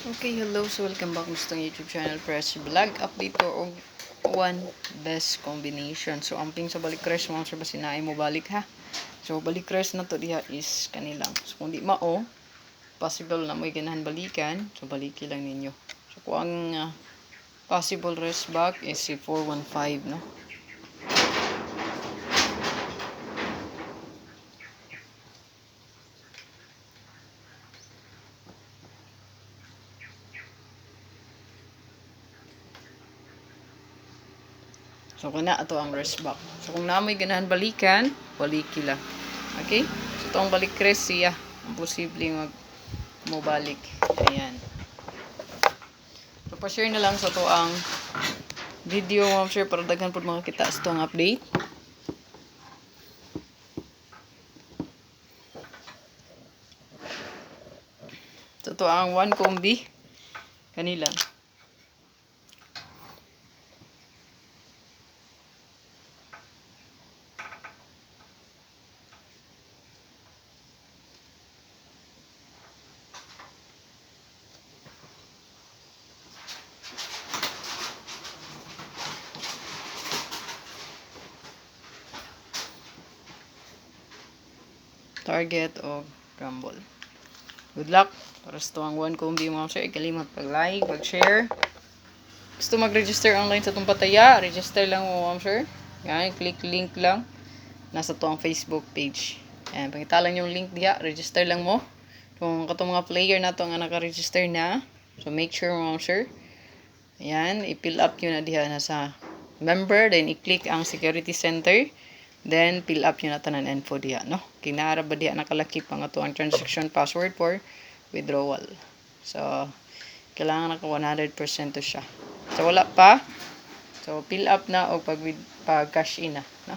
Okay, hello. So, welcome back sa YouTube channel. Press vlog update ko og one best combination. So, amping sa balik crush mo sa basinaay mo balik ha. So, balik crush na to diha is kanilang. So, kung di mao, possible na mo ganahan balikan. So, baliki lang ninyo. So, kung ang possible rest back is si 415, no? So, kuna ato ang rest back. So, kung namoy ganahan balikan, baliki lang. Okay? So, itong balik crush siya. Ang posibleng mo balik. Ayan. So, pa-share na lang sa to ang video, ma'am sir, para daghan po mga kita sa itong update. So, to ang one combi. Kanila. Target o Rumble. Good luck. Para sa to ang one combi, ma'am sir. Ikalimot pag-like, pag-share. Gusto mag-register online sa itong pataya, register lang mo, ma'am sir. Yan, click link lang. Nasa to ang Facebook page. Ayan, pangitalan yung link diya, register lang mo. Kung katong mga player na to nga naka-register na, so make sure, ma'am sir. Ayan, i-fill up nyo na diha na sa member, then i-click ang security center, then fill up nyo na tanan info diha, no? Kinara ba diha nakalakip ang ato ang transaction password for withdrawal. So, kailangan naka 100% to siya. So, wala pa. So, fill up na o pag cash in na, no?